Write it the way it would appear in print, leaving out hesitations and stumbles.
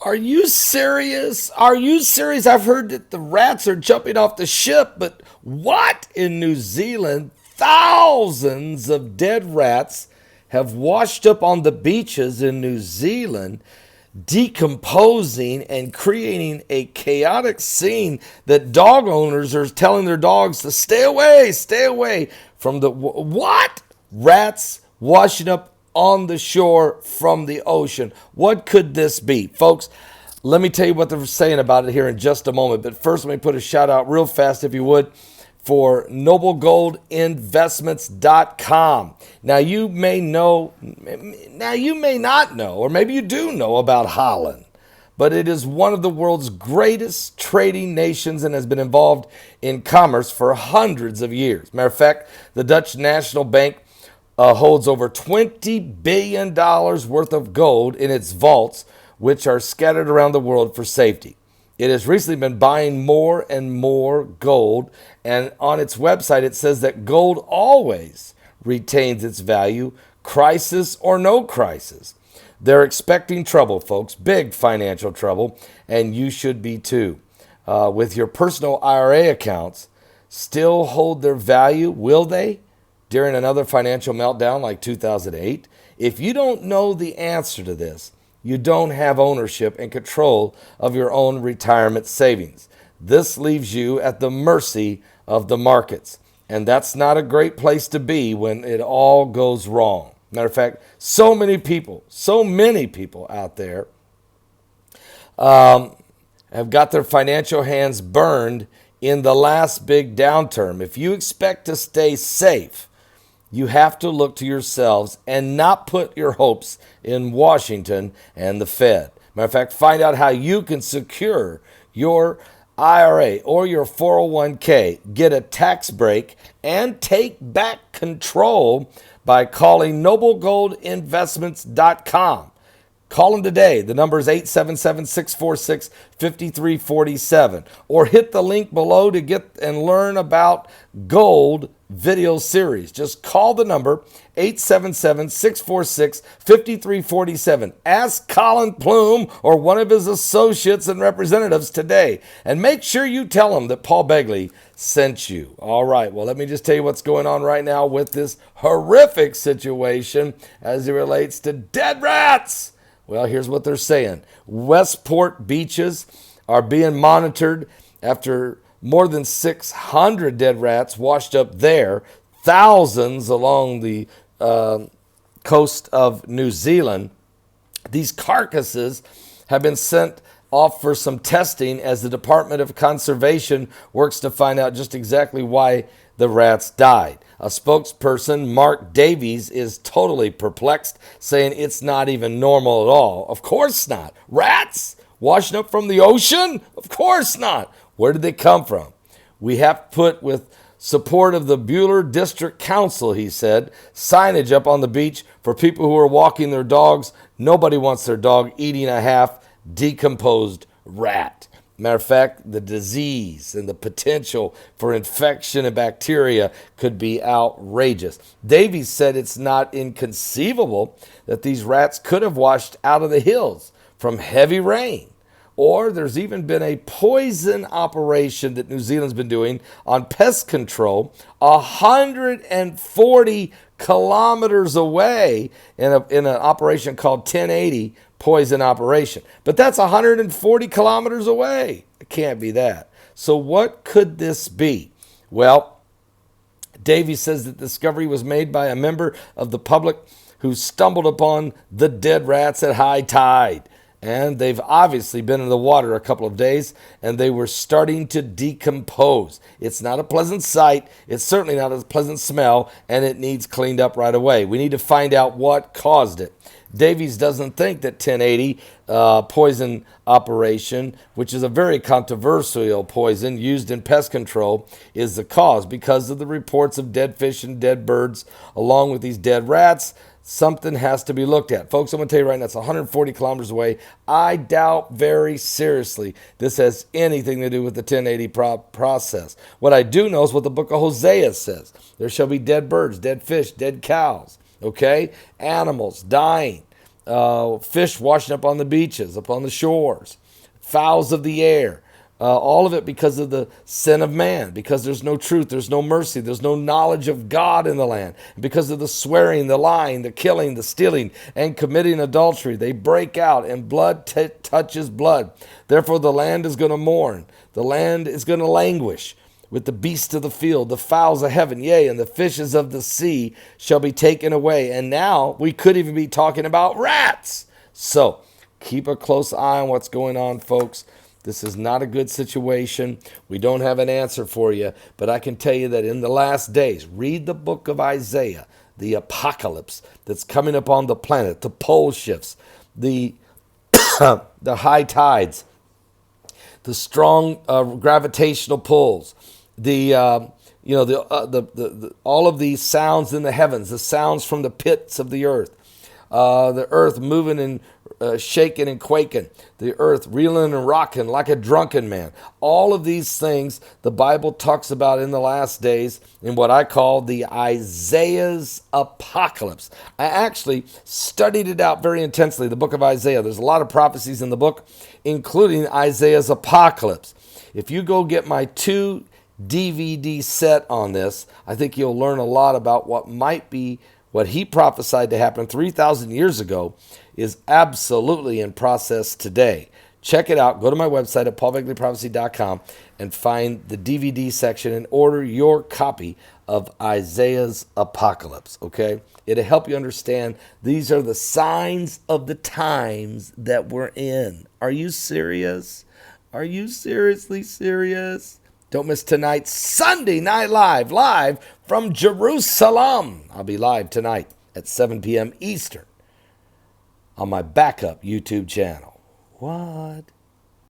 Are you serious? Are you serious? I've heard that the rats are jumping off the ship, but what? In New Zealand, thousands of dead rats have washed up on the beaches in New Zealand, decomposing and creating a chaotic scene that dog owners are telling their dogs to stay away from the what? Rats washing up on the shore from the ocean. What could this be? Folks, let me tell you what they're saying about it here in just a moment. But first, let me put a shout out real fast, if you would, for noblegoldinvestments.com. Now, you may not know, or maybe you do know about Holland, but it is one of the world's greatest trading nations and has been involved in commerce for hundreds of years. Matter of fact, the Dutch National Bank holds over $20 billion worth of gold in its vaults, which are scattered around the world for safety. It has recently been buying more and more gold, and on its website it says that gold always retains its value, crisis or no crisis. They're expecting trouble, folks, big financial trouble, and you should be too. With your personal IRA accounts still hold their value, will they? During another financial meltdown like 2008? If you don't know the answer to this, you don't have ownership and control of your own retirement savings. This leaves you at the mercy of the markets. And that's not a great place to be when it all goes wrong. Matter of fact, so many people out there have got their financial hands burned in the last big downturn. If you expect to stay safe, you have to look to yourselves and not put your hopes in Washington and the Fed. Matter of fact, find out how you can secure your IRA or your 401k, get a tax break, and take back control by calling noblegoldinvestments.com. Call them today. The number is 877-646-5347. Or hit the link below to get and learn about gold video series. Just call the number 877-646-5347. Ask Colin Plume or one of his associates and representatives today. And make sure you tell them that Paul Begley sent you. All right, well, let me just tell you what's going on right now with this horrific situation as it relates to dead rats. Well, here's what they're saying. Westport beaches are being monitored after more than 600 dead rats washed up there, thousands along the coast of New Zealand. These carcasses have been sent off for some testing as the Department of Conservation works to find out just exactly why the rats died. A spokesperson, Mark Davies, is totally perplexed, saying it's not even normal at all. Of course not. Rats washing up from the ocean? Of course not. Where did they come from? We have put, with support of the Bueller District Council, he said, signage up on the beach for people who are walking their dogs. Nobody wants their dog eating a half decomposed rat. Matter of fact, the disease and the potential for infection and bacteria could be outrageous. Davies said it's not inconceivable that these rats could have washed out of the hills from heavy rain. Or there's even been a poison operation that New Zealand's been doing on pest control 140 kilometers away in an operation called 1080 poison operation. But that's 140 kilometers away. It can't be that. So what could this be? Well, Davies says that the discovery was made by a member of the public who stumbled upon the dead rats at high tide. And they've obviously been in the water a couple of days, and they were starting to decompose. It's not a pleasant sight. It's certainly not a pleasant smell, and it needs cleaned up right away. We need to find out what caused it. Davies doesn't think that 1080 poison operation, which is a very controversial poison used in pest control, is the cause because of the reports of dead fish and dead birds along with these dead rats. Something has to be looked at. Folks, I'm going to tell you right now, it's 140 kilometers away. I doubt very seriously this has anything to do with the 1080 process. What I do know is what the book of Hosea says. There shall be dead birds, dead fish, dead cows, okay? Animals dying. fish washing up on the beaches, up on the shores, fowls of the air. All of it because of the sin of man, because there's no truth, there's no mercy, there's no knowledge of God in the land. Because of the swearing, the lying, the killing, the stealing, and committing adultery, they break out, and blood touches blood. Therefore the land is going to mourn. The land is going to languish with the beasts of the field, the fowls of heaven, yea, and the fishes of the sea shall be taken away. And now we could even be talking about rats. So keep a close eye on what's going on, folks. This is not a good situation. We don't have an answer for you, but I can tell you that in the last days, read the book of Isaiah, the apocalypse that's coming upon the planet, the pole shifts, the the high tides, the strong gravitational pulls, the all of these sounds in the heavens, the sounds from the pits of the earth moving and shaking and quaking, the earth reeling and rocking like a drunken man. All of these things the Bible talks about in the last days in what I call the Isaiah's apocalypse. I actually studied it out very intensely, the book of Isaiah. There's a lot of prophecies in the book, including Isaiah's apocalypse. If you go get my 2 DVD set on this, I think you'll learn a lot about what he prophesied to happen 3,000 years ago is absolutely in process today. Check it out. Go to my website at paulbegleyprophecy.com and find the DVD section and order your copy of Isaiah's Apocalypse, okay? It'll help you understand these are the signs of the times that we're in. Are you serious? Are you seriously serious? Don't miss tonight's Sunday Night live from Jerusalem. I'll be live tonight at 7 p.m. Eastern on my backup YouTube channel. What?